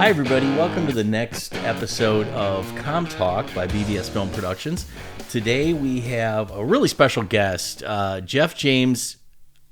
Hi, everybody. Welcome to the next episode of CommTALK by BVS Film Productions. Today we have a really special guest, Jeff James.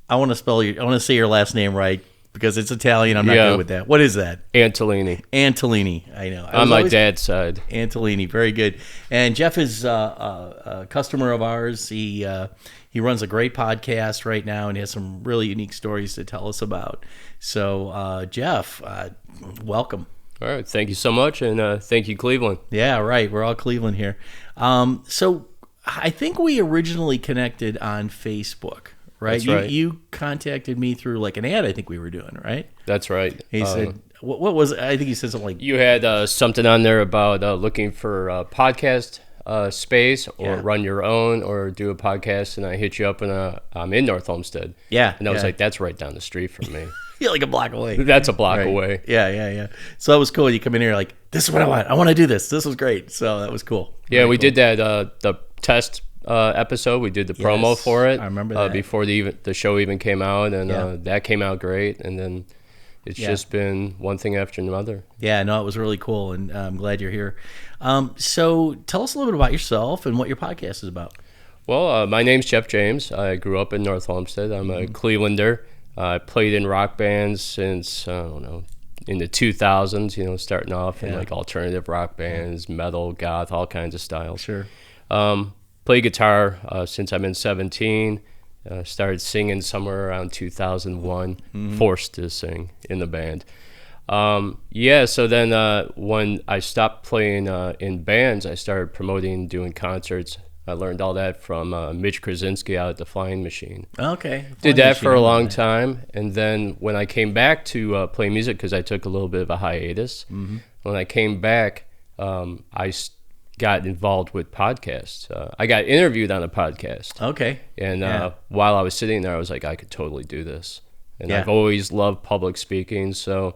I want to say your last name right because it's Italian. I'm not good with that. What is that? Antolini. Antolini. I know. On my dad's side. Antolini. Very good. And Jeff is a customer of ours. He runs a great podcast right now and he has some really unique stories to tell us about. So, Jeff, welcome. All right. Thank you so much. And thank you, Cleveland. Yeah, right. We're all Cleveland here. So I think we originally connected on Facebook, right? That's right. You contacted me through like an ad I think we were doing, right? That's right. He said, what was it? I think he said something like... You had something on there about looking for podcast space or run your own or do a podcast, and I hit you up, and I'm in North Homestead. Yeah. And I was like, that's right down the street from me. Yeah, like a block away. That's a block away. Yeah. So that was cool. You come in here like, this is what I want. I want to do this. This was great. So that was cool. Yeah, we did that, the test episode. We did the promo for it. I remember that. Before the show even came out, and that came out great. And then it's just been one thing after another. Yeah, no, it was really cool, and I'm glad you're here. So tell us a little bit about yourself and what your podcast is about. Well, my name's Jeff James. I grew up in North Homestead. I'm a Clevelander. I played in rock bands since, I don't know, in the 2000s, starting off in like alternative rock bands, metal, goth, all kinds of styles. Sure. Play guitar since I've been 17. Started singing somewhere around 2001, forced to sing in the band. So then when I stopped playing in bands, I started promoting, doing concerts. I learned all that from Mitch Krasinski out at the Flying Machine. Okay. Did that for a long time. And then when I came back to play music, because I took a little bit of a hiatus, when I came back, I got involved with podcasts. I got interviewed on a podcast. Okay. And while I was sitting there, I was like, I could totally do this. And I've always loved public speaking, so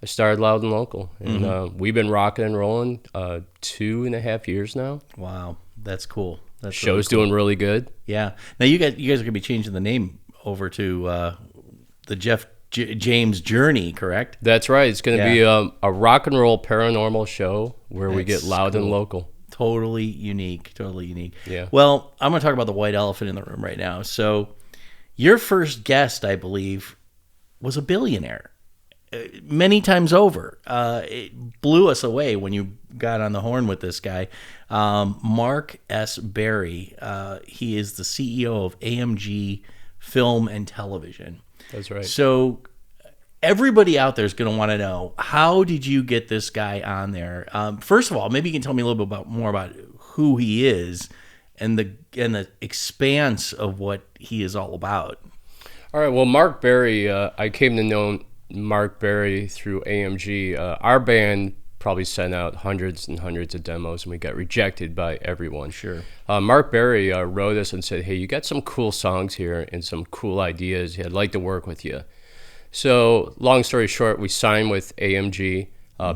I started Loud and Local. And we've been rocking and rolling 2.5 years now. Wow, that's cool. That's Show's doing really good. Yeah. Now you guys are going to be changing the name over to the Jeff James Journey, correct? That's right. It's going to be a rock and roll paranormal show where we get loud and local. Totally unique. Yeah. Well, I'm going to talk about the white elephant in the room right now. So your first guest, I believe, was a billionaire. Many times over. It blew us away when you got on the horn with this guy. Mark S. Berry. He is the CEO of AMG Film and Television. That's right. So everybody out there is going to want to know, how did you get this guy on there? First of all, maybe you can tell me a little bit more about who he is and the expanse of what he is all about. All right. Well, Mark Berry, I came to know Mark Berry through AMG. Our band probably sent out hundreds and hundreds of demos, and we got rejected by everyone. Sure. Mark Berry wrote us and said, hey, you got some cool songs here and some cool ideas. I'd like to work with you. So long story short, we signed with AMG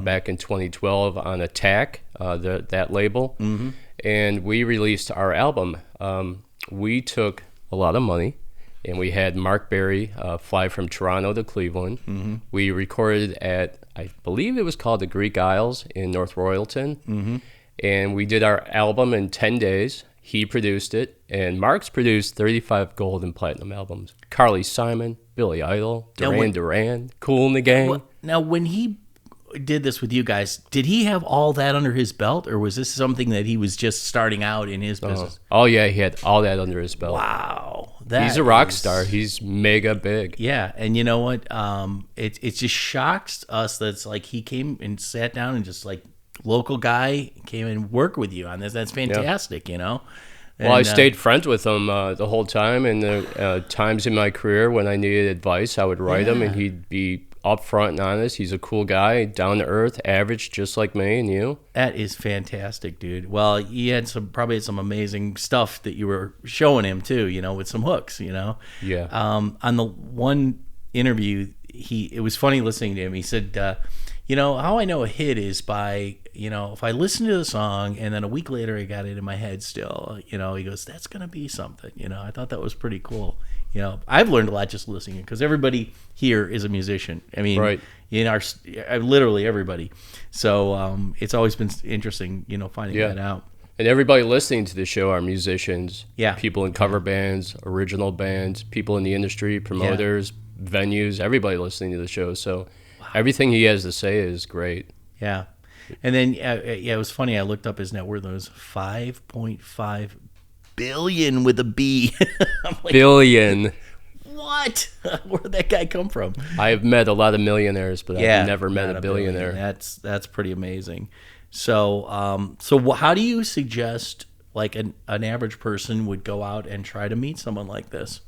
back in 2012 on Attack, that label, and we released our album. We took a lot of money, and we had Mark Berry fly from Toronto to Cleveland. We recorded at, I believe it was called the Greek Isles in North Royalton, and we did our album in 10 days. He produced it, and Mark's produced 35 gold and platinum albums. Carly Simon, Billy Idol, Duran, Kool and the Gang. Now, when he did this with you guys, did he have all that under his belt, or was this something that he was just starting out in his business? Oh yeah, he had all that under his belt. Wow. He's a rock star. He's mega big. Yeah, and you know what? It just shocks us that it's like he came and sat down and just like local guy came and worked with you on this. That's fantastic, you know? Well, I stayed friends with him the whole time, and the times in my career when I needed advice, I would write him, and he'd be upfront and honest. He's a cool guy, down to earth, average, just like me and you. That is fantastic, dude. Well, you had probably some amazing stuff that you were showing him too, you know, with some hooks, you know. Yeah. On the one interview, it was funny listening to him. He said, how I know a hit is by, if I listen to the song and then a week later I got it in my head still, he goes, that's going to be something. I thought that was pretty cool. I've learned a lot just listening because everybody here is a musician. I mean, Right. Literally everybody. So it's always been interesting, finding that out. And everybody listening to the show are musicians. Yeah. People in cover bands, original bands, people in the industry, promoters, venues, everybody listening to the show. So everything he has to say is great. Yeah. And then, it was funny. I looked up his net worth. It was 5.5 billion with a B. I'm like, Billion. what? Where'd that guy come from? I've met a lot of millionaires, but I've never met not a billionaire. That's pretty amazing. So, how do you suggest like an average person would go out and try to meet someone like this?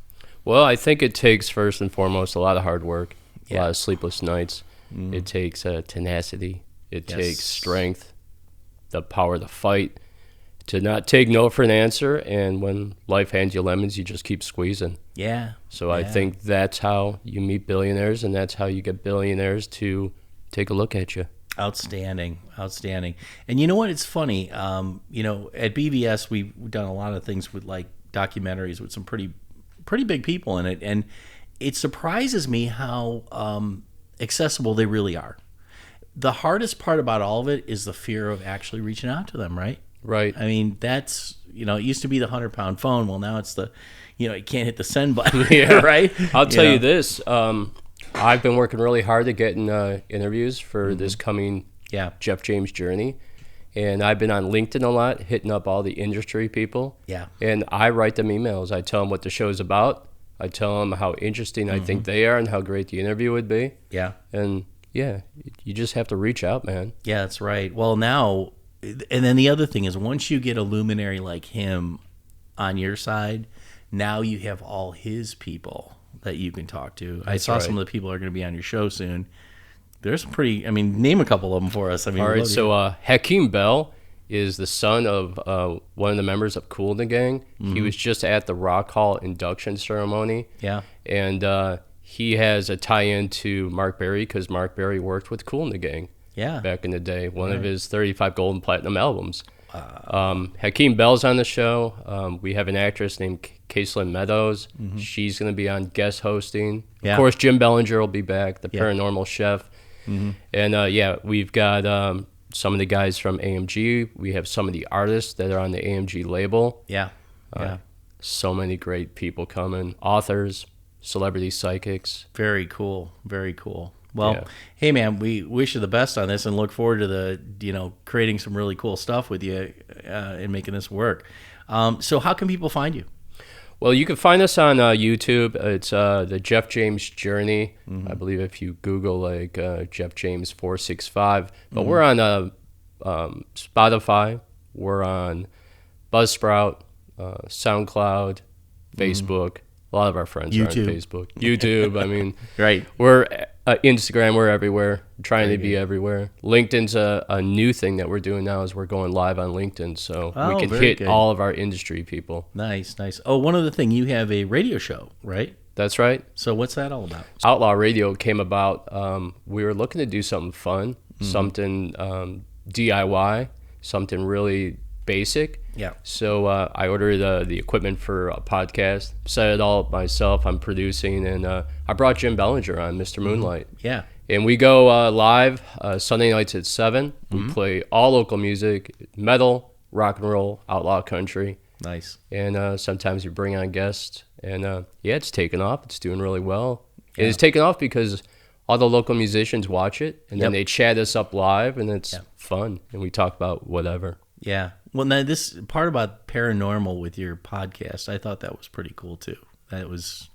Well, I think it takes first and foremost a lot of hard work, a lot of sleepless nights. It takes tenacity. It takes strength, the power to fight, to not take no for an answer. And when life hands you lemons, you just keep squeezing. Yeah. So I think that's how you meet billionaires, and that's how you get billionaires to take a look at you. Outstanding. And you know what? It's funny. At BVS, we've done a lot of things with like documentaries with some pretty big people in it, and it surprises me how accessible they really are. The hardest part about all of it is the fear of actually reaching out to them, right? Right. I mean, that's, it used to be the 100-pound phone. Well, now it's the, you can't hit the send button, right? I'll tell you this. I've been working really hard to get in interviews for this coming Jeff James journey. And I've been on LinkedIn a lot, hitting up all the industry people. Yeah. And I write them emails. I tell them what the show's about. I tell them how interesting I think they are and how great the interview would be. Yeah. And you just have to reach out, man. Yeah, that's right. Well, now, and then the other thing is once you get a luminary like him on your side, now you have all his people that you can talk to. I saw some of the people are going to be on your show soon. There's name a couple of them for us. All right, so Hakeem Bell is the son of one of the members of Kool and the Gang. He was just at the Rock Hall induction ceremony. Yeah. And he has a tie-in to Mark Berry because Mark Berry worked with Kool and the Gang back in the day, one of his 35 gold and platinum albums. Hakeem Bell's on the show. We have an actress named Kaitlyn Meadows. She's going to be on guest hosting. Of course, Jim Bellinger will be back, the Paranormal chef. And we've got some of the guys from AMG. We have some of the artists that are on the AMG label. So many great people coming. Authors, celebrity psychics. Very cool. Well, hey man, we wish you the best on this and look forward to the creating some really cool stuff with you and making this work. So how can people find you? Well, you can find us on YouTube. It's the Jeff James Journey. I believe if you Google like Jeff James 465. But we're on Spotify. We're on Buzzsprout, SoundCloud, Facebook. A lot of our friends are on Facebook. YouTube, right. We're Instagram, we're everywhere. We're trying to be everywhere. LinkedIn's a new thing that we're doing now is we're going live on LinkedIn, so we can hit all of our industry people. Nice. Oh, one other thing, you have a radio show, right? That's right. So what's that all about? Outlaw Radio came about. We were looking to do something fun, something DIY, something really basic. Yeah. So I ordered the equipment for a podcast, set it all up myself. I'm producing, and I brought Jim Bellinger on, Mr. Moonlight. Yeah. And we go live Sunday nights at 7. We play all local music, metal, rock and roll, outlaw country. Nice. And sometimes we bring on guests. And it's taken off. It's doing really well. Yeah. It's taken off because all the local musicians watch it, and then they chat us up live, and it's fun. And we talk about whatever. Yeah. Well, now this part about paranormal with your podcast, I thought that was pretty cool too. That was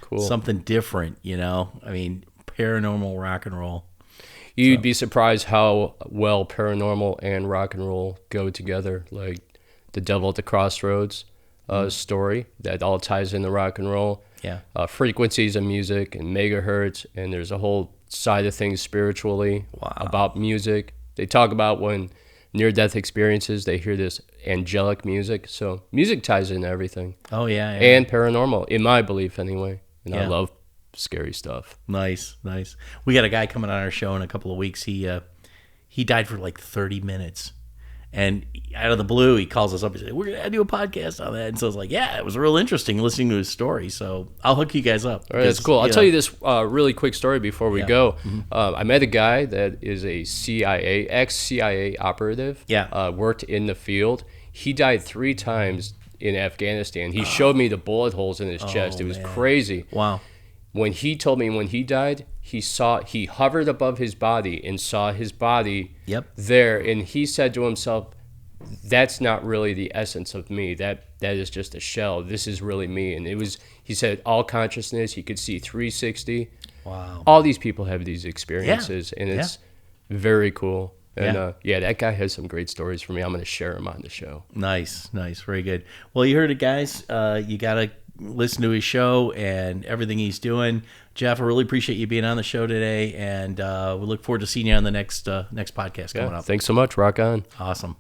cool. Something different, paranormal rock and roll. You'd be surprised how well paranormal and rock and roll go together. Like the Devil at the Crossroads story that all ties into rock and roll. Yeah. Frequencies of music and megahertz, and there's a whole side of things spiritually about music. They talk about when near-death experiences, they hear this angelic music. So music ties into everything. Oh, yeah. And paranormal, in my belief anyway. And I love scary stuff. Nice. We got a guy coming on our show in a couple of weeks. He died for like 30 minutes. And out of the blue, he calls us up and says, we're going to do a podcast on that. And so I was like, yeah, it was real interesting listening to his story. So I'll hook you guys up. All right, that's cool. I'll tell you this really quick story before we go. I met a guy that is a ex-CIA operative. Yeah. Worked in the field. He died 3 times in Afghanistan. He showed me the bullet holes in his chest. It was crazy. Wow. When he told me when he died, he hovered above his body and saw his body there, and he said to himself, that's not really the essence of me. That is just a shell. This is really me. And he said all consciousness, he could see 360. Wow. All these people have these experiences, and it's very cool. And that guy has some great stories for me. I'm going to share them on the show. Nice. Very good. Well, you heard it, guys. You got to listen to his show and everything he's doing. Jeff, I really appreciate you being on the show today, and we look forward to seeing you on the next podcast coming up. Thanks so much. Rock on. Awesome.